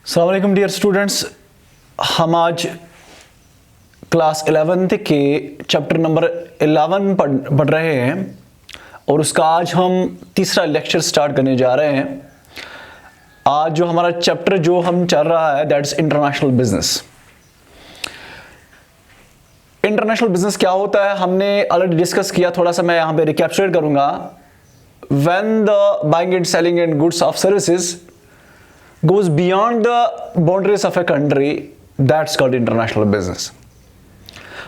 अस्सलाम वालेकुम dear students, हम आज क्लास 11th के चैप्टर नंबर 11 पढ़ रहे हैं और उसका आज हम तीसरा लेक्चर स्टार्ट करने जा रहे हैं। आज जो हमारा चैप्टर जो हम चल रहा है that's international business. International business क्या होता है हमने ऑलरेडी डिस्कस किया, थोड़ा सा मैं यहाँ पे रिकैप्चुलेट करूँगा। When the buying and selling and goods of services goes beyond the boundaries of a country, that's called international business।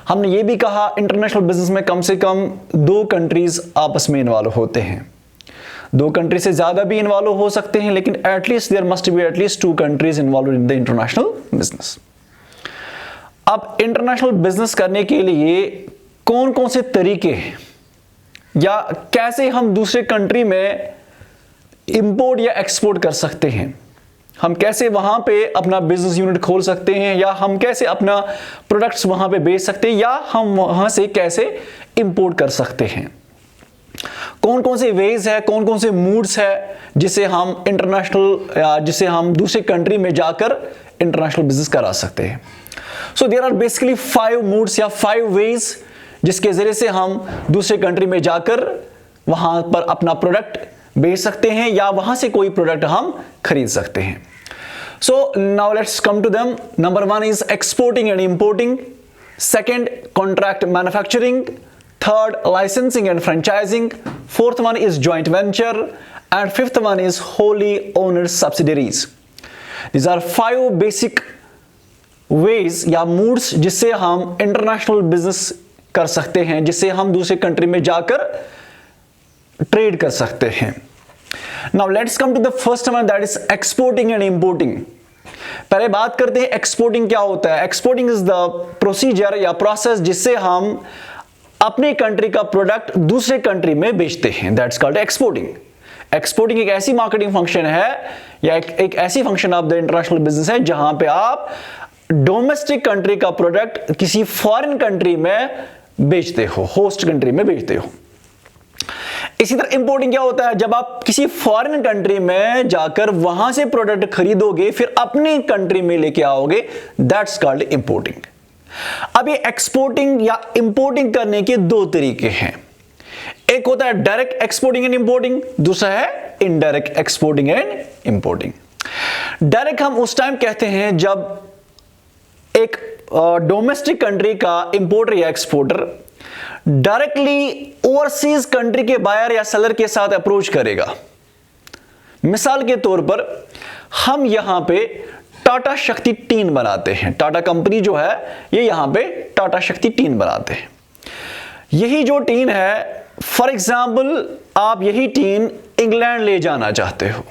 हमने ये भी कहा इंटरनेशनल बिजनेस में कम से कम दो कंट्रीज आपस में इन्वॉल्व होते हैं। दो कंट्री से ज्यादा भी इन्वॉल्व हो सकते हैं, लेकिन at least there must be at least two countries involve in the international business. अब इंटरनेशनल बिजनेस करने के लिए कौन कौन से तरीके हैं या कैसे हम दूसरे कंट्री में इंपोर्ट या एक्सपोर्ट कर सकते हैं, हम कैसे वहां पे अपना बिजनेस यूनिट खोल सकते हैं, या हम कैसे अपना प्रोडक्ट्स वहां पे बेच सकते हैं, या हम वहां से कैसे इंपोर्ट कर सकते हैं। कौन कौन से वेज है, कौन कौन से मूड्स है जिसे हम इंटरनेशनल या जिसे हम दूसरे कंट्री में जाकर इंटरनेशनल बिजनेस करा सकते हैं। So there are basically 5 moods या 5 वेज जिसके जरिए से हम दूसरे कंट्री में जाकर वहां पर अपना प्रोडक्ट बेच सकते हैं या वहां से कोई प्रोडक्ट हम खरीद सकते हैं। So now let's come to them. Number 1 is exporting and importing, second contract manufacturing, third licensing and franchising, fourth one is joint venture and fifth one is wholly owner subsidiaries. These are 5 basic ways या moods जिससे हम international business कर सकते हैं, जिससे हम दूसरे country में जाकर ट्रेड कर सकते हैं। Now let's come to the first one that is exporting and importing. पहले बात करते हैं एक्सपोर्टिंग क्या होता है। एक्सपोर्टिंग इज द प्रोसीजर या प्रोसेस जिससे हम अपने कंट्री का प्रोडक्ट दूसरे कंट्री में बेचते हैं, दैट्स कॉल्ड एक्सपोर्टिंग। एक्सपोर्टिंग एक ऐसी मार्केटिंग फंक्शन है या एक ऐसी function of the international business है जहां पे आप डोमेस्टिक कंट्री का प्रोडक्ट किसी फॉरेन कंट्री में बेचते हो, होस्ट कंट्री में बेचते हो। इसी तरह इंपोर्टिंग क्या होता है, जब आप किसी फॉरेन कंट्री में जाकर वहां से प्रोडक्ट खरीदोगे फिर अपने कंट्री में लेके आओगे, दैट्स कॉल्ड इंपोर्टिंग। अब ये एक्सपोर्टिंग या इंपोर्टिंग करने के दो तरीके हैं। एक होता है डायरेक्ट एक्सपोर्टिंग एंड इंपोर्टिंग, दूसरा है indirect exporting and importing. Direct हम उस टाइम कहते हैं जब एक डोमेस्टिक कंट्री का इंपोर्टर या एक्सपोर्टर डायरेक्टली ओवरसीज कंट्री के बायर या सेलर के साथ अप्रोच करेगा। मिसाल के तौर पर हम यहां पे टाटा शक्ति टीन बनाते हैं, टाटा कंपनी जो है ये यहां पे टाटा शक्ति टीन बनाते हैं। यही जो टीन है, फॉर एग्जाम्पल आप यही टीन इंग्लैंड ले जाना चाहते हो।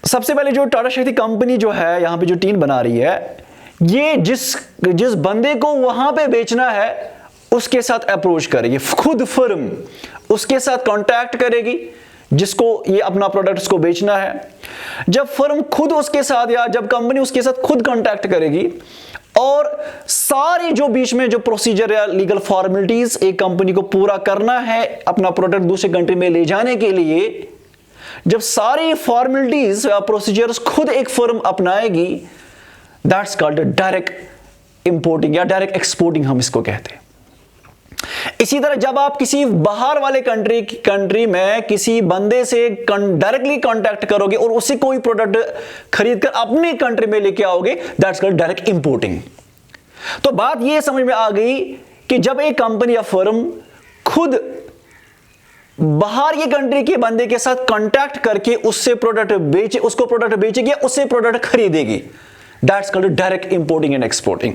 सबसे पहले जो टाटा शक्ति कंपनी जो है यहां पे जो टीन बना रही है, ये जिस बंदे को वहां पे बेचना है उसके साथ अप्रोच करेगी, खुद फर्म उसके साथ कांटेक्ट करेगी जिसको ये अपना प्रोडक्ट उसको बेचना है। जब फर्म खुद उसके साथ या जब कंपनी उसके साथ खुद कांटेक्ट करेगी और सारी जो बीच में जो प्रोसीजर या लीगल फॉर्मेलिटीज एक कंपनी को पूरा करना है अपना प्रोडक्ट दूसरे कंट्री में ले जाने के लिए, जब सारी फॉर्मेलिटीज या प्रोसीजर्स खुद एक फर्म अपनाएगी, दैट्स कॉल्ड डायरेक्ट इंपोर्टिंग या डायरेक्ट एक्सपोर्टिंग हम इसको कहते हैं। इसी तरह जब आप किसी बाहर वाले कंट्री में किसी बंदे से डायरेक्टली कांटेक्ट करोगे और उससे कोई प्रोडक्ट खरीदकर अपने कंट्री में लेके आओगे, दैट्स कॉल्ड डायरेक्ट इंपोर्टिंग। तो बात यह समझ में आ गई कि जब एक कंपनी या फर्म खुद बाहर ये कंट्री के बंदे के साथ कांटेक्ट करके उससे प्रोडक्ट बेचे, उसको प्रोडक्ट बेचेगी, उससे प्रोडक्ट खरीदेगी, that's called direct importing and exporting.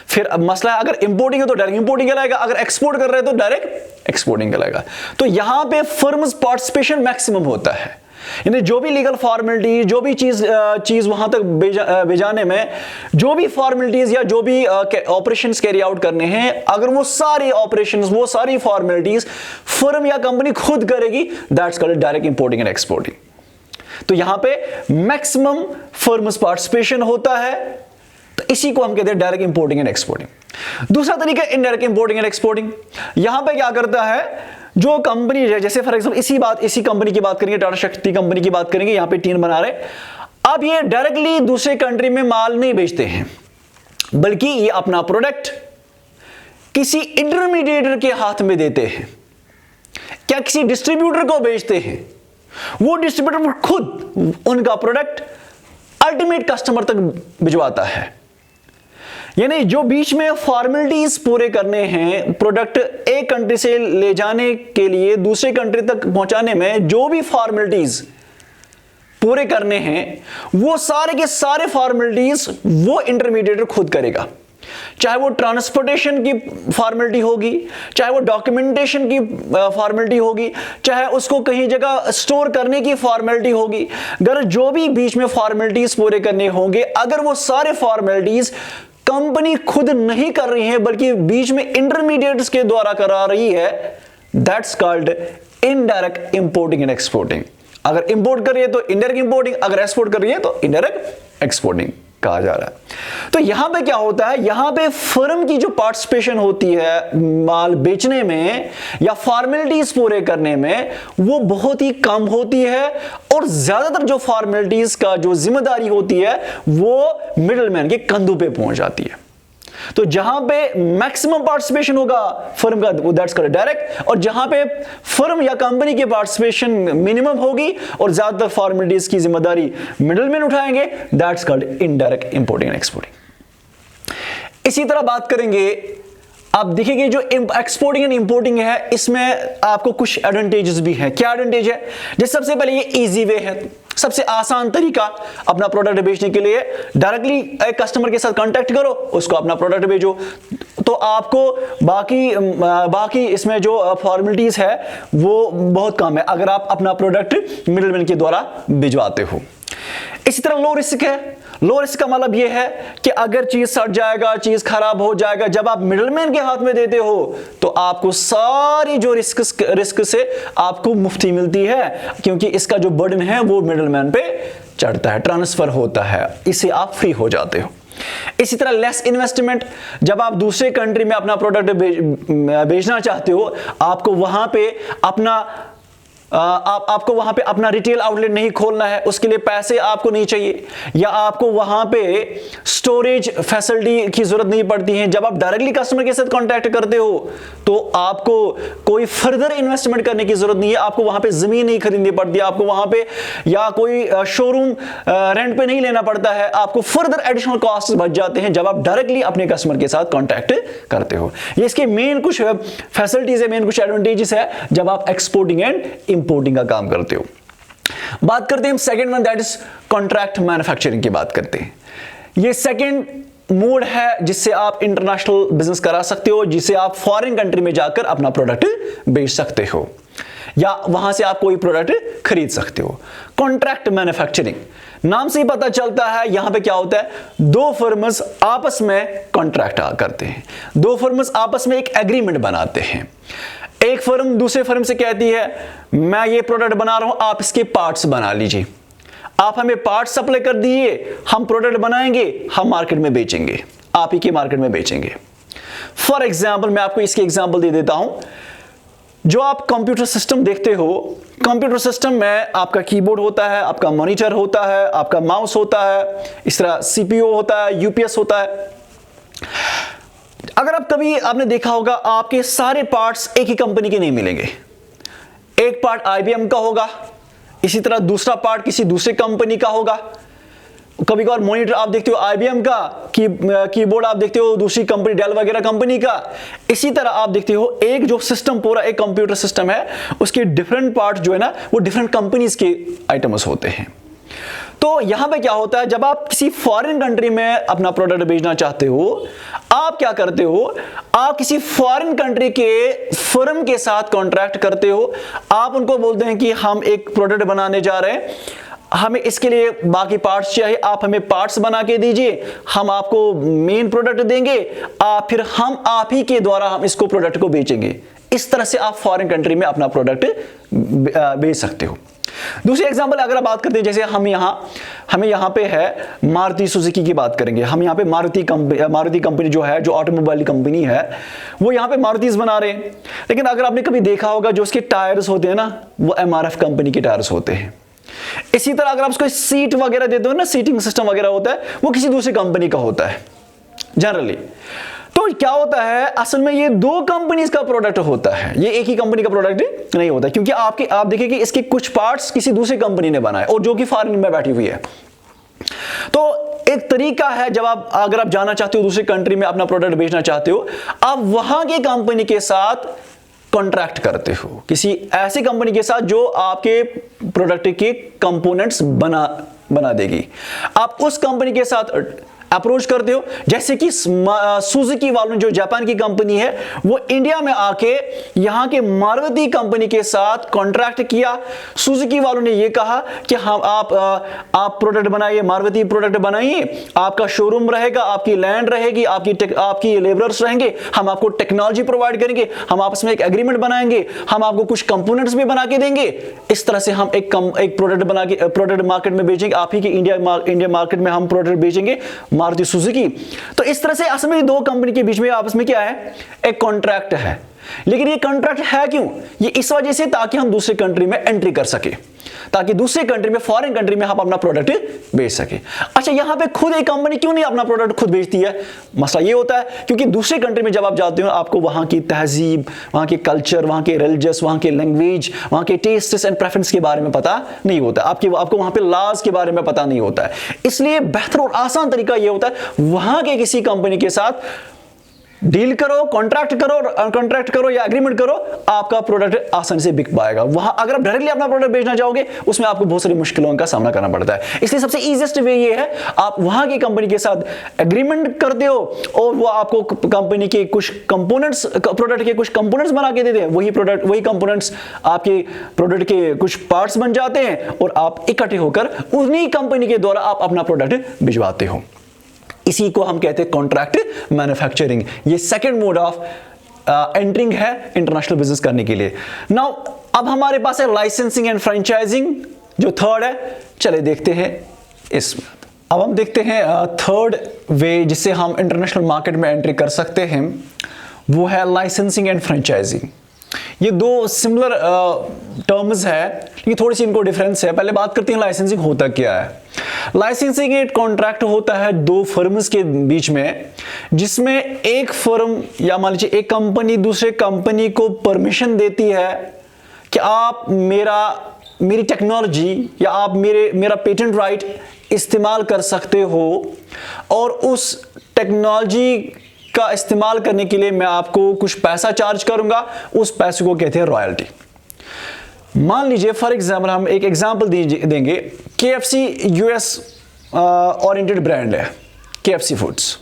फिर अब मसला है, अगर इंपोर्टिंग है तो डायरेक्ट इंपोर्टिंग कहलाएगा, अगर एक्सपोर्ट कर रहे हैं तो डायरेक्ट एक्सपोर्टिंग कहलाएगा। तो यहां पे फर्म्स पार्टिसिपेशन मैक्सिमम होता है, यानी जो भी लीगल फॉर्मेलिटी, जो भी चीज वहां तक भेजाने में जो भी फॉर्मेलिटीज या जो भी ऑपरेशंस कैरी आउट करने हैं, अगर वो सारे ऑपरेशंस वो सारी फॉर्मेलिटीज फर्म या कंपनी खुद करेगी, that's called direct importing and exporting. तो यहां पे मैक्सिमम फर्म्स पार्टिसिपेशन होता है, तो इसी को हम कहते हैं डायरेक्ट इंपोर्टिंग एंड एक्सपोर्टिंग। दूसरा तरीका इनडायरेक्ट इंपोर्टिंग एंड एक्सपोर्टिंग। यहां पे क्या करता है, जो कंपनी जैसे फॉर एग्जांपल इसी कंपनी की बात करेंगे, टाटा शक्ति कंपनी की बात करेंगे, यहां पे टीन बना रहे, अब ये डायरेक्टली दूसरे कंट्री में माल नहीं बेचते हैं, बल्कि ये अपना प्रोडक्ट किसी इंटरमीडिएटर के हाथ में देते हैं। क्या किसी डिस्ट्रीब्यूटर को बेचते हैं, वो डिस्ट्रीब्यूटर खुद उनका प्रोडक्ट अल्टीमेट कस्टमर तक भिजवाता है। यानी जो बीच में फॉर्मेलिटीज पूरे करने हैं, प्रोडक्ट एक कंट्री से ले जाने के लिए दूसरे कंट्री तक पहुंचाने में जो भी फॉर्मेलिटीज पूरे करने हैं, वो सारे के सारे फॉर्मेलिटीज वो इंटरमीडिएटर खुद करेगा। चाहे वो ट्रांसपोर्टेशन की फॉर्मेलिटी होगी, चाहे वो डॉक्यूमेंटेशन की फॉर्मेलिटी होगी, चाहे उसको कहीं जगह स्टोर करने की फॉर्मेलिटी होगी, अगर जो भी बीच में फॉर्मेलिटीज पूरे करने होंगे, अगर वो सारे फॉर्मेलिटीज कंपनी खुद नहीं कर रही है बल्कि बीच में इंटरमीडिएट्स के द्वारा करा रही है, that's called indirect importing and exporting. अगर इंपोर्ट कर रही है तो इनडायरेक्ट इंपोर्टिंग, अगर एक्सपोर्ट कर रही है तो इनडायरेक्ट एक्सपोर्टिंग कहा जा रहा है। तो यहां पे क्या होता है, यहां पे फर्म की जो पार्टिसिपेशन होती है माल बेचने में या फॉर्मेलिटीज पूरे करने में, वो बहुत ही कम होती है, और ज्यादातर जो फॉर्मेलिटीज का जो जिम्मेदारी होती है वो मिडलमैन के कंधों पे पहुंच जाती है। तो जहां पे मैक्सिमम पार्टिसिपेशन होगा फर्म का, दैट्स कॉल्ड डायरेक्ट, और जहां पे फर्म या कंपनी की पार्टिसिपेशन मिनिमम होगी और ज्यादातर फॉर्मेलिटीज की जिम्मेदारी मिडलमैन उठाएंगे, that's called indirect importing and exporting. इसी तरह बात करेंगे, आप देखिए जो एक्सपोर्टिंग एंड इंपोर्टिंग है, इसमें आपको कुछ एडवांटेजेस भी हैं। क्या एडवांटेज है? जैसे सबसे पहले ये इजी वे है, सबसे आसान तरीका अपना प्रोडक्ट बेचने के लिए, डायरेक्टली एक कस्टमर के साथ कांटेक्ट करो, उसको अपना प्रोडक्ट भेजो, तो आपको बाकी इसमें जो फॉर्मेलिटीज है वो बहुत कम है अगर आप अपना प्रोडक्ट मिडलमैन के द्वारा भिजवाते हो। इसी तरह लो रिस्क है। लो रिस्क का मतलब यह है कि अगर चीज सड़ जाएगा, चीज खराब हो जाएगा, जब आप मिडलमैन के हाथ में देते हो तो आपको सारी जो रिस्क से आपको मुफ्ती मिलती है, क्योंकि इसका जो बर्डन है वो मिडलमैन पे चढ़ता है, ट्रांसफर होता है, इससे आप फ्री हो जाते हो। इसी तरह लेस इन्वेस्टमेंट, जब आप दूसरे कंट्री में अपना प्रोडक्ट बेचना चाहते हो, आपको वहां पे आपको वहां पे अपना रिटेल आउटलेट नहीं खोलना है, उसके लिए पैसे आपको नहीं चाहिए, या आपको वहां पे स्टोरेज फैसिलिटी की जरूरत नहीं पड़ती है। जब आप डायरेक्टली कस्टमर के साथ कांटेक्ट करते हो तो आपको कोई फर्दर इन्वेस्टमेंट करने की जरूरत नहीं है, आपको वहां पे जमीन नहीं खरीदनी पड़ती, आपको वहां पे या कोई शोरूम रेंट पे नहीं लेना पड़ता है, आपको फर्दर एडिशनल कॉस्ट बच जाते हैं जब आप डायरेक्टली अपने कस्टमर के साथ कांटेक्ट करते हो। ये इसके मेन कुछ फैसिलिटीज है, मेन कुछ एडवांटेजेस है जब आप एक्सपोर्टिंग एंड इंपोर्टिंग का काम करते हो। बात करते हैं हम second one, that is contract manufacturing की बात करते हैं। ये सेकंड मोड है जिससे आप इंटरनेशनल बिजनेस करा सकते हो, जिससे आप फॉरेन कंट्री में जाकर अपना प्रोडक्ट बेच सकते हो या वहां से आप कोई प्रोडक्ट खरीद सकते हो। कॉन्ट्रैक्ट मैन्युफैक्चरिंग, नाम से ही पता चलता है यहां पे क्या होता है, दो फर्म्स आपस में कॉन्ट्रैक्ट करते हैं, दो फर्म्स आपस में एक एग्रीमेंट बनाते हैं। एक फर्म दूसरे फर्म से कहती है मैं ये प्रोडक्ट बना रहा हूं, आप इसके पार्ट्स बना लीजिए, आप हमें पार्ट्स सप्लाई कर दीजिए, हम प्रोडक्ट बनाएंगे, हम मार्केट में बेचेंगे, आप ही के मार्केट में बेचेंगे। फॉर एग्जाम्पल मैं आपको इसके एग्जाम्पल दे देता हूं। जो आप कंप्यूटर सिस्टम देखते हो, कंप्यूटर सिस्टम में आपका कीबोर्ड होता है, आपका मॉनिटर होता है, आपका माउस होता है, इस तरह सीपीयू होता है, यूपीएस होता है। अगर आप कभी आपने देखा होगा आपके सारे पार्ट्स एक ही कंपनी के नहीं मिलेंगे, एक पार्ट आईबीएम का होगा, इसी तरह दूसरा पार्ट किसी दूसरे कंपनी का होगा। कभी कभार मॉनिटर आप देखते हो आईबीएम का, कीबोर्ड आप देखते हो दूसरी कंपनी डेल वगैरह कंपनी का। इसी तरह आप देखते हो एक जो सिस्टम पूरा एक कंप्यूटर सिस्टम है, उसके डिफरेंट पार्ट जो है ना वो डिफरेंट कंपनीज के आइटम्स होते हैं। तो यहां पे क्या होता है, जब आप किसी फॉरेन कंट्री में अपना प्रोडक्ट बेचना चाहते हो, आप क्या करते हो, आप किसी फॉरेन कंट्री के फर्म के साथ कॉन्ट्रैक्ट करते हो। आप उनको बोलते हैं कि हम एक प्रोडक्ट बनाने जा रहे हैं, हमें इसके लिए बाकी पार्ट्स चाहिए, आप हमें पार्ट्स बना के दीजिए, हम आपको मेन प्रोडक्ट देंगे, फिर हम आप ही के द्वारा हम इसको प्रोडक्ट को बेचेंगे। इस तरह से आप फॉरेन कंट्री में अपना प्रोडक्ट बेच सकते हो। दूसरी एग्जांपल अगर आप बात करते हैं, जैसे हमें यहाँ पे है मारुति सुजुकी की बात करेंगे। हम यहाँ पे मारुति कंपनी जो है, जो ऑटोमोबाइल कंपनी है, वो यहाँ पे मारुतिस बना रहे हैं। लेकिन अगर आपने कभी देखा होगा जो उसके टायर्स होते हैं ना, वो एमआरएफ कंपनी के टायर्स होते हैं। इसी तरह अगर आप उसको सीट वगैरह देते हो ना, सीटिंग सिस्टम वगैरह होता है, वो किसी दूसरी कंपनी का होता है जनरली। तो क्या होता है, असल में ये दो कंपनीज का प्रोडक्ट होता है, ये एक ही कंपनी का प्रोडक्ट नहीं होता, क्योंकि आप देखिए कि इसके कुछ पार्ट्स किसी दूसरी कंपनी ने बनाए और जो कि फॉरेन में बैठी हुई है। तो एक तरीका है, जब अगर आप जाना चाहते हो दूसरी कंट्री में, अपना प्रोडक्ट बेचना चाहते हो, आप वहां की कंपनी के साथ कॉन्ट्रैक्ट करते हो, किसी ऐसी कंपनी के साथ जो आपके प्रोडक्ट के कंपोनेंट्स बना देगी। आप उस कंपनी के साथ अप्रोच करते हो, जैसे कि सुजुकी वालों, जो जापान की कंपनी है, वो इंडिया में आके यहां के मारुति कंपनी के साथ कॉन्ट्रैक्ट किया। सुजुकी वालों ने ये कहा कि हम आप प्रोडक्ट बनाइए, मारुति प्रोडक्ट बनाइए, आपका शोरूम रहेगा, आपकी लैंड रहेगी, आपकी लेबरर्स रहेंगे, हम आपको टेक्नोलॉजी प्रोवाइड करेंगे, हम आपस में एक एग्रीमेंट बनाएंगे, हम आपको कुछ कंपोनेंट्स भी बना के देंगे। इस तरह से हम एक प्रोडक्ट मार्केट में बेचेंगे, आप ही के इंडिया मार्केट में हम प्रोडक्ट बेचेंगे, मारुति सुजुकी। तो इस तरह से असल में दो कंपनी के बीच में आपस में क्या है, एक कॉन्ट्रैक्ट है। लेकिन ये कॉन्ट्रैक्ट है क्यों, ये इस वजह से ताकि हम दूसरी कंट्री में एंट्री कर सके, ताकि दूसरी कंट्री में, फॉरेन कंट्री में हम अपना प्रोडक्ट बेच सके। अच्छा, यहां पे खुद एक कंपनी क्यों नहीं अपना प्रोडक्ट खुद बेचती है? मसला ये होता है क्योंकि दूसरी कंट्री में जब आप जाते हो, आपको वहां की तहजीब, वहां के कल्चर, वहां के रिलीजियस, वहां के लैंग्वेज, वहां के टेस्ट्स एंड प्रेफरेंस के बारे में पता नहीं होता, आपको वहां पे लॉज के बारे में पता नहीं होता है। इसलिए बेहतर और आसान तरीका यह होता है, वहां के किसी कंपनी के साथ डील करो, कॉन्ट्रैक्ट करो या एग्रीमेंट करो, आपका प्रोडक्ट आसानी से बिक पाएगा। वहां अगर आप डायरेक्टली अपना प्रोडक्ट बेचना चाहोगे, उसमें आपको बहुत सारी मुश्किलों का सामना करना पड़ता है। इसलिए सबसे इजीएस्ट वे ये है, आप वहां की कंपनी के साथ एग्रीमेंट करते हो और वो आपको कंपनी के कुछ कंपोनेंट्स, प्रोडक्ट के कुछ कंपोनेंट्स बना के देते हैं। वही कंपोनेंट्स आपके प्रोडक्ट के कुछ पार्ट्स बन जाते हैं और आप इकट्ठे होकर उन्हीं कंपनी के द्वारा आप अपना प्रोडक्ट भिजवाते हो। इसी को हम कहते हैं कॉन्ट्रैक्ट मैन्युफैक्चरिंग। ये सेकंड मोड ऑफ एंटरिंग है इंटरनेशनल बिजनेस करने के लिए। नाउ अब हमारे पास है लाइसेंसिंग एंड फ्रेंचाइजिंग, जो थर्ड है। चले देखते हैं इसमें। अब हम देखते हैं थर्ड वे जिससे हम इंटरनेशनल मार्केट में एंट्री कर सकते हैं, वो है लाइसेंसिंग एंड फ्रेंचाइजिंग। ये दो सिमिलर टर्म्स है, लेकिन थोड़ी सी इनको डिफरेंस है। पहले बात करते हैं लाइसेंसिंग होता क्या है। लाइसेंसिंग एक कॉन्ट्रैक्ट होता है दो फर्म्स के बीच में, जिसमें एक फर्म या मान लीजिए एक कंपनी दूसरे कंपनी को परमिशन देती है कि आप मेरी टेक्नोलॉजी या आप मेरा पेटेंट राइट इस्तेमाल कर सकते हो, और उस टेक्नोलॉजी का इस्तेमाल करने के लिए मैं आपको कुछ पैसा चार्ज करूंगा। उस पैसे को कहते हैं रॉयल्टी। मान लीजिए फॉर एग्जाम्पल, हम एक एग्जाम्पल देंगे। KFC US ओरिएंटेड ब्रांड है, KFC फूड्स।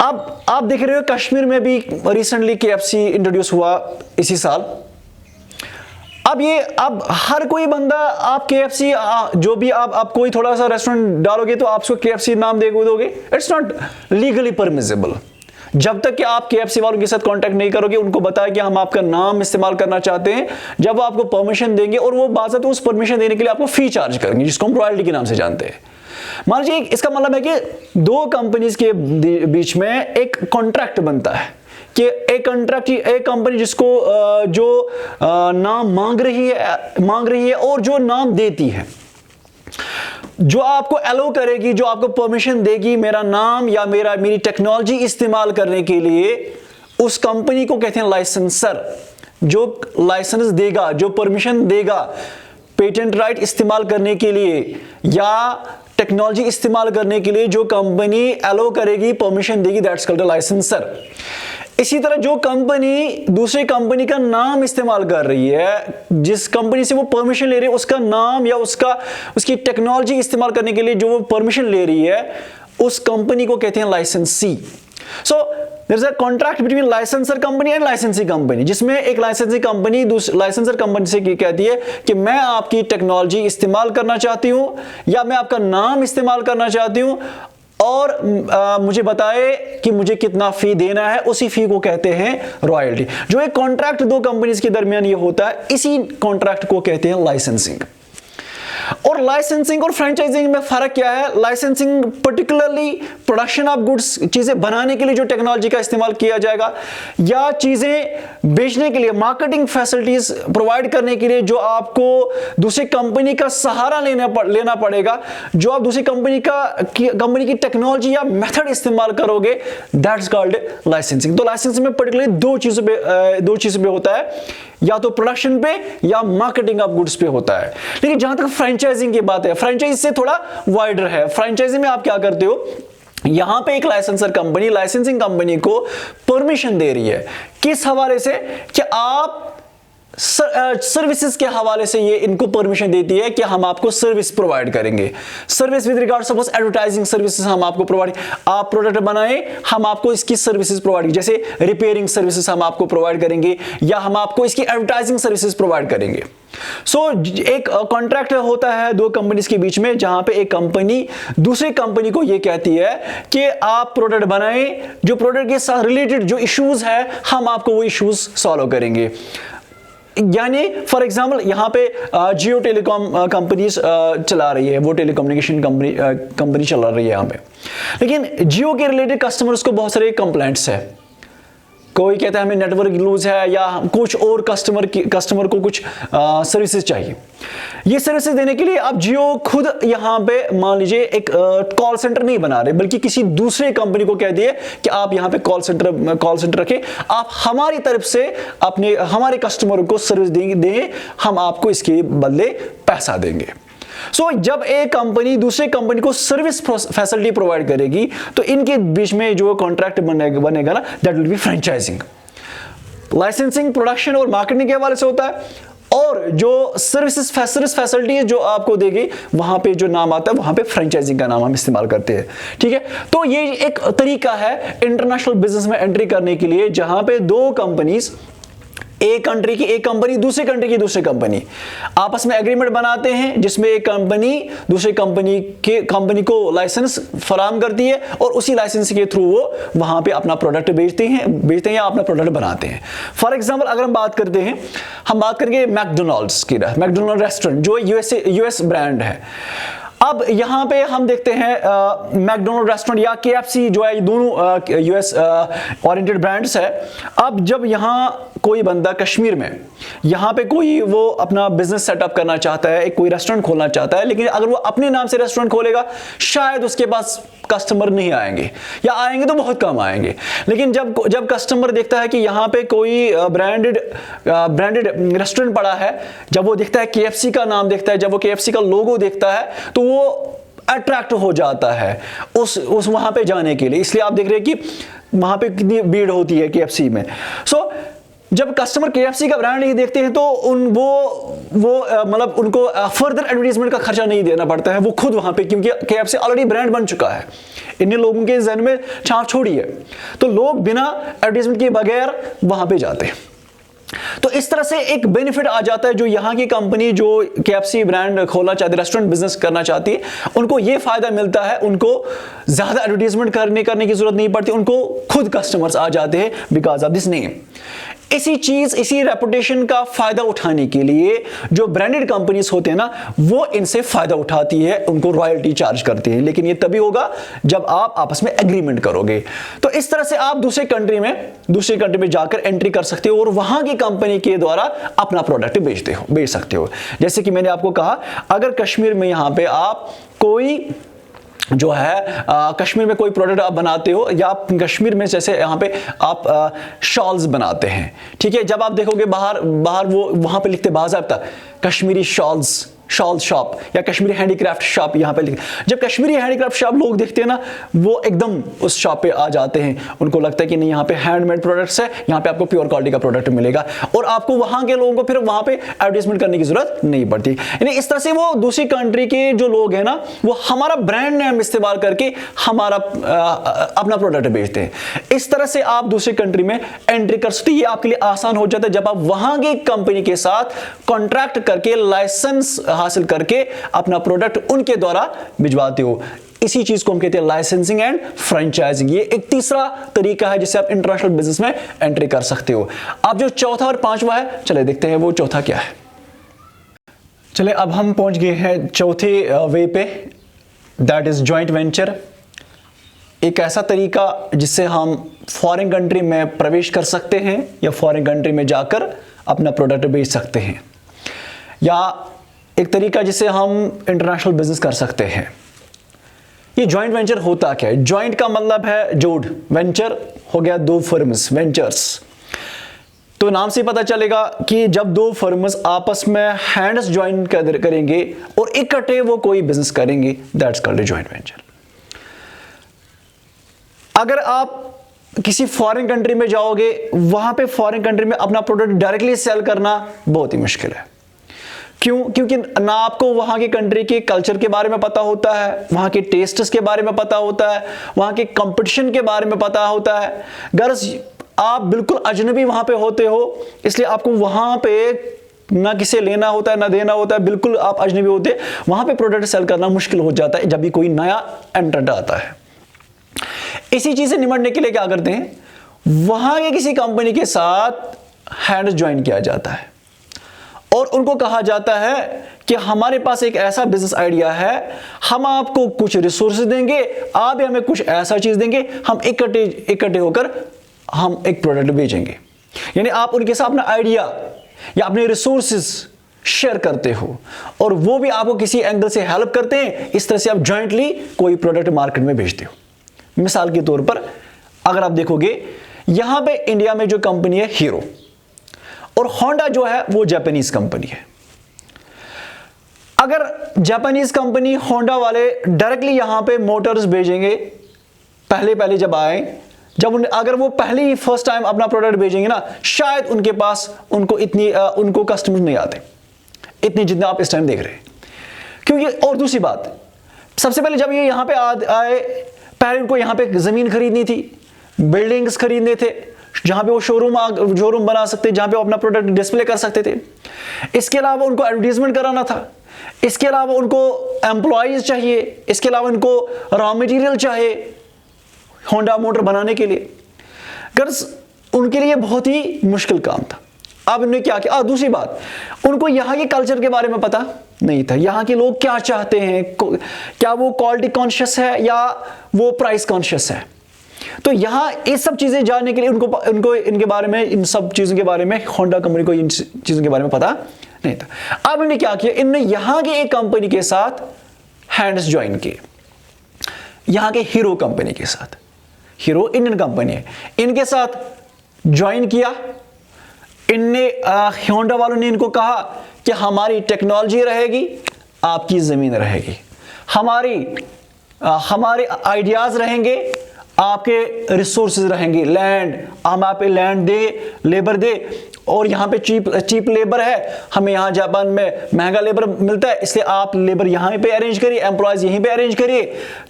अब आप देख रहे हो कश्मीर में भी रिसेंटली KFC इंट्रोड्यूस हुआ इसी साल। अब हर कोई बंदा आप KFC जो भी आप कोई थोड़ा सा रेस्टोरेंट डालोगे तो आप उसको KFC नाम दोगे। It's not legally permissible. जब तक कि आप KFC वालों के साथ कांटेक्ट नहीं करोगे, उनको बताया कि हम आपका नाम इस्तेमाल करना चाहते हैं, जब वो आपको परमिशन देंगे और वो बाज़ात उस परमिशन देने के लिए आपको फी चार्ज करेंगे, जिसको हम रॉयल्टी के नाम से जानते हैं। मान लीजिए इसका मतलब है कि दो कंपनीज के बीच में एक कॉन्ट्रैक्ट बनता है कि एक कंपनी जिसको जो नाम मांग रही है और जो नाम देती है, जो आपको अलो करेगी, जो आपको परमिशन देगी मेरा नाम या मेरी टेक्नोलॉजी इस्तेमाल करने के लिए, उस कंपनी को कहते हैं लाइसेंसर। जो लाइसेंस देगा, जो परमिशन देगा पेटेंट राइट इस्तेमाल करने के लिए या टेक्नोलॉजी इस्तेमाल करने के लिए, जो कंपनी अलो करेगी, परमिशन देगी, दैट्स कॉल्ड अ लाइसेंसर। इसी तरह जो कंपनी दूसरी कंपनी का नाम इस्तेमाल कर रही है, जिस कंपनी से वो परमिशन ले रही है, उसका नाम या उसकी टेक्नोलॉजी इस्तेमाल करने के लिए जो वो परमिशन ले रही है, उस कंपनी को कहते हैं licensee. So there is a contract between licensor company and licensing company, जिसमें एक लाइसेंसिंग कंपनी लाइसेंसर कंपनी से कहती है कि मैं आपकी टेक्नोलॉजी इस्तेमाल करना चाहती हूं या मैं आपका नाम इस्तेमाल करना चाहती हूं, और मुझे बताए कि मुझे कितना फी देना है। उसी फी को कहते हैं रॉयल्टी। जो एक कॉन्ट्रैक्ट दो कंपनीज के दरमियान ये होता है, इसी कॉन्ट्रैक्ट को कहते हैं लाइसेंसिंग। और लाइसेंसिंग और फ्रेंचाइजिंग में फर्क क्या है? Licensing particularly production of goods, चीजें बनाने के लिए जो टेक्नोलॉजी का इस्तेमाल किया जाएगा, या चीजें बेचने के लिए मार्केटिंग फैसिलिटीज प्रोवाइड करने के लिए जो आपको दूसरी कंपनी का सहारा लेना पड़ेगा, जो आप दूसरी कंपनी की टेक्नोलॉजी या मेथड इस्तेमाल करोगे, दैट्स कॉल्ड लाइसेंसिंग। तो लाइसेंसिंग में पर्टिकुलरली दो चीजों पे होता है, या तो प्रोडक्शन पे या मार्केटिंग ऑफ गुड्स पे होता है। लेकिन जहां तक फ्रेंचाइजिंग की बात है, फ्रेंचाइज से थोड़ा वाइडर है। फ्रेंचाइजिंग में आप क्या करते हो, यहां पे एक लाइसेंसर कंपनी लाइसेंसिंग कंपनी को परमिशन दे रही है, किस हवाले से कि आप सर्विसेज के हवाले से ये इनको परमिशन देती है कि हम आपको सर्विस प्रोवाइड करेंगे। Service with regard suppose advertising services हम आपको प्रोवाइड, आप प्रोडक्ट बनाए हम आपको इसकी सर्विसेज प्रोवाइड, जैसे रिपेयरिंग सर्विसेज हम आपको प्रोवाइड करेंगे, या हम आपको इसकी एडवर्टाइजिंग सर्विसेज प्रोवाइड करेंगे। एक कॉन्ट्रैक्ट होता है दो कंपनीज के बीच में, जहां पे एक कंपनी दूसरी कंपनी को यह कहती है कि आप प्रोडक्ट बनाएं, जो प्रोडक्ट के साथ रिलेटेड जो इश्यूज है हम आपको वो इश्यूज सॉल्व करेंगे। यानी फॉर एग्जांपल यहां पे जियो टेलीकॉम कंपनी चला रही है, वो टेलीकम्युनिकेशन कंपनी चला रही है यहां पे, लेकिन जियो के रिलेटेड कस्टमर्स को बहुत सारे कंप्लेंट्स है। कोई कहता है हमें नेटवर्क लूज है, या कुछ और कस्टमर को कुछ सर्विसेज चाहिए। ये सर्विसेज देने के लिए आप जियो खुद यहां पे मान लीजिए एक कॉल सेंटर नहीं बना रहे, बल्कि किसी दूसरे कंपनी को कह दिए कि आप यहां पे कॉल सेंटर रखें, आप हमारी तरफ से हमारे कस्टमर को सर्विस देंगे, हम आपको इसके बदले पैसा देंगे। जब एक कंपनी दूसरे कंपनी को सर्विस फैसिलिटी प्रोवाइड करेगी, तो इनके बीच में जो कॉन्ट्रैक्ट बनेगा ना, that will be franchising. Licensing production और मार्केटिंग के हवाले से होता है, और जो सर्विस फैसिलिटी जो आपको देगी वहां पे जो नाम आता है, वहां पे फ्रेंचाइजिंग का नाम हम इस्तेमाल करते हैं। ठीक है, तो ये एक तरीका है इंटरनेशनल बिजनेस में एंट्री करने के लिए, जहां पे दो कंपनीज, एक कंट्री की एक कंपनी दूसरी कंट्री की दूसरी कंपनी आपस में एग्रीमेंट बनाते हैं, जिसमें एक कंपनी दूसरी कंपनी को लाइसेंस फराहम करती है, और उसी लाइसेंस के थ्रू वो वहां पे अपना प्रोडक्ट बेचते हैं या अपना प्रोडक्ट बनाते हैं। फॉर एग्जांपल अगर हम बात करेंगे मैकडोनल्ड्स की, मैकडोनल्ड रेस्टोरेंट जो यूएस ब्रांड है। अब यहां पे हम देखते हैं मैकडोनल्ड रेस्टोरेंट या केएफसी जो है, ये दोनों यूएस ओरिएंटेड ब्रांड्स है। अब जब यहां कोई बंदा कश्मीर में यहां पे कोई वो अपना बिजनेस सेटअप करना चाहता है, कोई रेस्टोरेंट खोलना चाहता है, लेकिन अगर वो अपने नाम से रेस्टोरेंट खोलेगा, शायद उसके पास कस्टमर नहीं आएंगे, या आएंगे तो बहुत कम आएंगे। लेकिन जब कस्टमर देखता है कि यहाँ पे कोई ब्रांडेड रेस्टोरेंट पड़ा है, जब वो देखता है केएफसी का नाम देखता है, जब वो केएफसी का लोगो देखता है, तो वो अट्रैक्ट हो जाता है उस वहां पे जाने के लिए। इसलिए आप देख रहे हैं कि वहां पे कितनी भीड़ होती है केएफसी में। जब कस्टमर केएफसी का ब्रांड नहीं देखते हैं, तो मतलब उनको फर्दर एडवर्टाइजमेंट का खर्चा नहीं देना पड़ता है, वो खुद वहां पे, क्योंकि केएफसी ऑलरेडी ब्रांड बन चुका है, इन्हीं लोगों के जहन में छाप छोड़ी है, तो लोग बिना एडवर्टाइजमेंट के बगैर वहां पे जाते हैं। तो इस तरह से एक बेनिफिट आ जाता है, जो यहाँ की कंपनी जो केएफसी ब्रांड खोलना चाहती है, रेस्टोरेंट बिजनेस करना चाहती है, उनको ये फायदा मिलता है, उनको ज्यादा एडवर्टाइजमेंट करने की जरूरत नहीं पड़ती, उनको खुद कस्टमर्स आ जाते हैं बिकॉज ऑफ दिस नेम। इसी रेपुटेशन का फायदा उठाने के लिए जो ब्रांडेड कंपनीज होते हैं ना, वो इनसे फायदा उठाती है, उनको रॉयल्टी चार्ज करती है, लेकिन ये तभी होगा जब आप आपस में एग्रीमेंट करोगे। तो इस तरह से आप दूसरी कंट्री में जाकर एंट्री कर सकते हो, और वहां की कंपनी के द्वारा अपना प्रोडक्ट बेच सकते हो। जैसे कि मैंने आपको कहा, अगर कश्मीर में यहां पे आप कोई जो है कश्मीर में कोई प्रोडक्ट आप बनाते हो, या आप कश्मीर में जैसे यहाँ पे आप शॉल्स बनाते हैं, ठीक है, जब आप देखोगे बाहर वो वहां पे लिखते बाज़ाब्ता कश्मीरी शॉल्स शॉप या कश्मीरी हैंडीक्राफ्ट शॉप यहाँ पे लिखे। जब कश्मीरी हैंडीक्राफ्ट शॉप लोग देखते हैं ना, वो एकदम उस शॉप पे आ जाते हैं, उनको लगता है कि नहीं, यहाँ पे हैंडमेड प्रोडक्ट्स है, यहाँ पे आपको प्योर क्वालिटी का प्रोडक्ट मिलेगा, और आपको वहां के लोगों को फिर वहां पे एडवर्टाइजमेंट करने की जरूरत नहीं पड़ती। यानी इस तरह से वो दूसरी कंट्री के जो लोग हैं ना, वो हमारा ब्रांड नेम इस्तेमाल करके हमारा अपना प्रोडक्ट बेचते हैं। इस तरह से आप दूसरी कंट्री में एंट्री कर सकते हैं। ये आपके लिए आसान हो जाता है जब आप वहां की कंपनी के साथ कॉन्ट्रैक्ट करके लाइसेंस हासिल करके अपना प्रोडक्ट उनके द्वारा भिजवाते हो। इसी चीज को हम कहते हैं लाइसेंसिंग एंड फ्रेंचाइजिंग। ये एक तीसरा तरीका है जिससे आप इंटरनेशनल बिजनेस में एंट्री कर सकते हो। अब जो चौथा और पांचवा है, चले देखते हैं वो चौथा क्या है। चले अब हम पहुंच गए हैं चौथे वे पे, दैट इज जॉइंट वेंचर। एक ऐसा तरीका जिससे हम फॉरेन कंट्री में प्रवेश कर सकते हैं या फॉरेन कंट्री में जाकर अपना प्रोडक्ट बेच सकते हैं, या एक तरीका जिससे हम इंटरनेशनल बिजनेस कर सकते हैं। ये जॉइंट वेंचर होता क्या है? जॉइंट का मतलब है जोड़, वेंचर हो गया दो फर्म्स, वेंचर्स। तो नाम से पता चलेगा कि जब दो फर्म्स आपस में हैंड्स ज्वाइन करेंगे और इकट्ठे वो कोई बिजनेस करेंगे, दैट्स कॉल्ड जॉइंट वेंचर। अगर आप किसी फॉरेन कंट्री में जाओगे, वहां पे फॉरेन कंट्री में अपना प्रोडक्ट डायरेक्टली सेल करना बहुत ही मुश्किल है। क्यों? क्योंकि ना आपको वहां की कंट्री के कल्चर के बारे में पता होता है, वहां के टेस्ट्स के बारे में पता होता है, वहां के कंपटीशन के बारे में पता होता है। गर्ल्स आप बिल्कुल अजनबी वहां पे होते हो, इसलिए आपको वहां पे ना किसे लेना होता है ना देना होता है, बिल्कुल आप अजनबी होते हैं। वहां पे प्रोडक्ट सेल करना मुश्किल हो जाता है जब भी कोई नया एंट्रेंट आता है। इसी चीज से निपटने के लिए क्या करते हैं, वहां के किसी कंपनी के साथ हैंड ज्वाइन किया जाता है और उनको कहा जाता है कि हमारे पास एक ऐसा बिजनेस आइडिया है, हम आपको कुछ रिसोर्सेज देंगे, आप भी हमें कुछ ऐसा चीज देंगे, हम इकट्ठे होकर हम एक प्रोडक्ट बेचेंगे। यानी आप उनके साथ अपना आइडिया या अपने रिसोर्सेज शेयर करते हो और वो भी आपको किसी एंगल से हेल्प करते हैं। इस तरह से आप जॉइंटली कोई प्रोडक्ट मार्केट में बेचते हो। मिसाल के तौर पर अगर आप देखोगे, यहां पे इंडिया में जो कंपनी है हीरो, और होंडा जो है वो जापानीज कंपनी है। अगर जापानीज कंपनी होंडा वाले डायरेक्टली यहां पे मोटर्स भेजेंगे, पहले जब आए, अगर वो पहले ही फर्स्ट टाइम अपना प्रोडक्ट भेजेंगे ना, शायद उनके पास उनको कस्टमर नहीं आते इतने जितने आप इस टाइम देख रहे हैं। क्योंकि और दूसरी बात, सबसे पहले जब ये यहां पे आए, पहले उनको यहां पे जमीन खरीदनी थी, बिल्डिंग्स खरीदने थे, जहां पे वो शोरूम बना सकते, जहां पे वो अपना प्रोडक्ट डिस्प्ले कर सकते थे। इसके अलावा उनको एडवर्टीजमेंट कराना था, इसके अलावा उनको एम्प्लॉयज चाहिए, इसके अलावा उनको रॉ मटेरियल चाहिए होंडा मोटर बनाने के लिए। गर्ल्स उनके लिए बहुत ही मुश्किल काम था। अब उन्होंने क्या किया? दूसरी बात, उनको यहाँ के कल्चर के बारे में पता नहीं था, यहाँ के लोग क्या चाहते हैं, क्या वो क्वालिटी कॉन्शियस है या वो प्राइस कॉन्शियस है। तो यहाँ ये सब चीजें जानने के लिए उनको इनके बारे में, इन सब चीजों के बारे में, होंडा कंपनी को इन चीजों के बारे में पता नहीं था। अब इन्होंने क्या किया, इन्होंने यहाँ के एक कंपनी के साथ हैंड्स ज्वाइन किए, यहाँ के हीरो कंपनी के साथ। हीरो इंडियन कंपनी है, इनके साथ ज्वाइन किया। इनने होंडा वालों ने इनको कहा कि हमारी टेक्नोलॉजी रहेगी, आपकी जमीन रहेगी, हमारे आइडियाज रहेंगे, आपके रिसोर्सेज रहेंगे, लैंड, हम आप पे लैंड दे, लेबर दे, और यहाँ पे चीप लेबर है, हमें यहाँ जापान में महंगा लेबर मिलता है, इसलिए आप लेबर यहाँ पे अरेंज करिए, एम्प्लॉयज यहीं पे अरेंज करिए।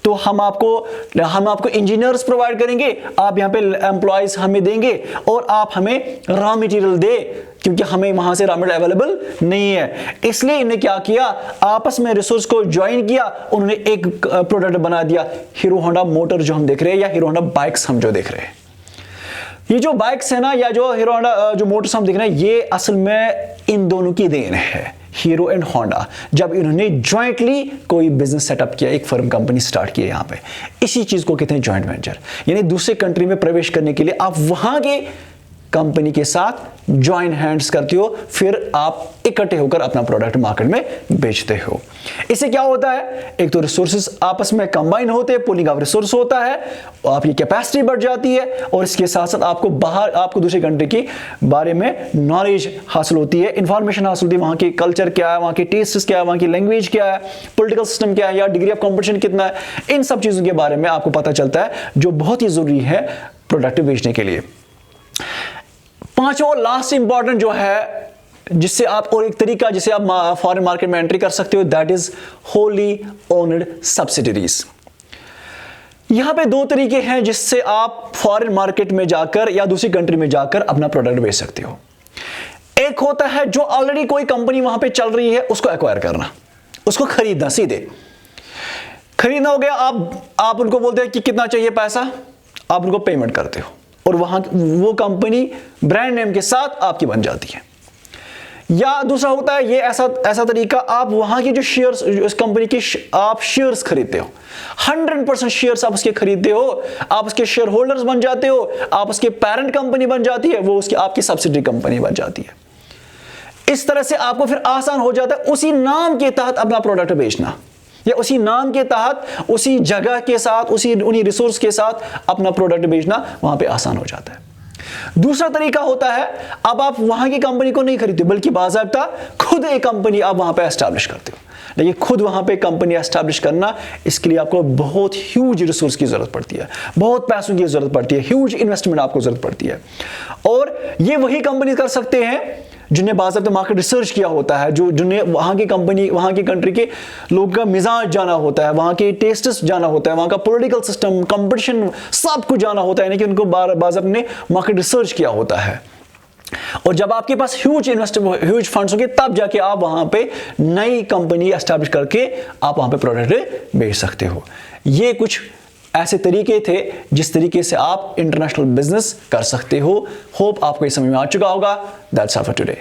तो हम आपको इंजीनियर्स प्रोवाइड करेंगे, आप यहाँ पे एम्प्लॉयज हमें देंगे, और आप हमें रॉ मटेरियल दे, क्योंकि हमें वहां से रॉ मटेरियल अवेलेबल नहीं है। इसलिए इन्हें क्या किया, आपस में रिसोर्स को ज्वाइन किया, उन्होंने एक प्रोडक्ट बना दिया, हीरो होंडा मोटर जो हम देख रहे हैं, या हीरो होंडा बाइक्स हम जो देख रहे हैं। ये जो बाइक्स है ना, या जो हीरो होंडा जो मोटर्स हम देख रहे हैं, ये असल में इन दोनों की देन है, हीरो एंड होंडा। जब इन्होंने ज्वाइंटली कोई बिजनेस सेटअप किया, एक फर्म कंपनी स्टार्ट किया यहाँ पे, इसी चीज को कहते हैं ज्वाइंट वेंचर। यानी दूसरे कंट्री में प्रवेश करने के लिए आप वहां के कंपनी के साथ ज्वाइन हैंड्स करते हो, फिर आप इकट्ठे होकर अपना प्रोडक्ट मार्केट में बेचते हो। इससे क्या होता है, एक तो रिसोर्सेज आपस में कंबाइन होते हैं, पूलिंग ऑफ रिसोर्स होता है, आपकी कैपेसिटी बढ़ जाती है, और इसके साथ साथ आपको दूसरी कंट्री के बारे में नॉलेज हासिल होती है, इंफॉर्मेशन हासिल होती है, वहां के कल्चर क्या है, वहां के टेस्ट क्या है, वहां की लैंग्वेज क्या है, पॉलिटिकल सिस्टम क्या है, या डिग्री ऑफ कॉम्पिटिशन कितना है, इन सब चीजों के बारे में आपको पता चलता है, जो बहुत ही जरूरी है प्रोडक्ट बेचने के लिए। पांचवा और लास्ट इंपॉर्टेंट जो है, जिससे आप, और एक तरीका जिसे आप फॉरेन मार्केट में एंट्री कर सकते हो, that is wholly owned subsidiaries. यहां पे दो तरीके हैं जिससे आप फॉरेन मार्केट में जाकर या दूसरी कंट्री में जाकर अपना प्रोडक्ट बेच सकते हो। एक होता है जो ऑलरेडी कोई कंपनी वहां पे चल रही है, उसको एक्वायर करना, उसको खरीदना, सीधे खरीदना हो गया। आप उनको बोलते हैं कि कितना चाहिए पैसा, आप उनको पेमेंट करते हो, और वहां वो कंपनी ब्रांड नेम के साथ आपकी बन जाती है। या दूसरा होता है ये ऐसा तरीका, आप वहां की जो शेयर्स, इस कंपनी की आप शेयर्स खरीदते हो, 100% शेयर्स आप उसके खरीदते हो, आप उसके शेयर होल्डर्स बन जाते हो, आप उसके पेरेंट कंपनी बन जाती है, वो उसकी आपकी सब्सिडी कंपनी बन जाती है। इस तरह से आपको फिर आसान हो जाता है उसी नाम के तहत अपना प्रोडक्ट बेचना, या उसी नाम के तहत उसी जगह के साथ उन्हीं रिसोर्स के साथ अपना प्रोडक्ट बेचना वहां पे आसान हो जाता है। दूसरा तरीका होता है, अब आप वहां की कंपनी को नहीं खरीदते बल्कि बाज़ाब्ता खुद एक कंपनी आप वहां पे एस्टैब्लिश करते हो। लेकिन खुद वहां पे कंपनी एस्टैब्लिश करना, इसके लिए आपको बहुत ह्यूज रिसोर्स की जरूरत पड़ती है, बहुत पैसों की जरूरत पड़ती है, ह्यूज इन्वेस्टमेंट आपको जरूरत पड़ती है। और ये वही कंपनी कर सकते हैं जिन्हें बाज़ाब्ता मार्केट रिसर्च किया होता है, जिन्हें वहाँ की कंपनी, वहाँ की कंट्री के लोगों का मिजाज जाना होता है, वहाँ के टेस्ट्स जाना होता है, वहाँ का पॉलिटिकल सिस्टम, कंपटीशन, सब कुछ जाना होता है, यानी कि उनको बाज़ाब्ता ने मार्केट रिसर्च किया होता है। और जब आपके पास ह्यूज फंड्स होंगे तब जाके आप वहाँ पे नई कंपनी एस्टैब्लिश करके आप वहाँ पे प्रोडक्ट बेच सकते हो। ये कुछ ऐसे तरीके थे जिस तरीके से आप इंटरनेशनल बिजनेस कर सकते हो। होप आपको ये समझ में आ चुका होगा। That's all for today.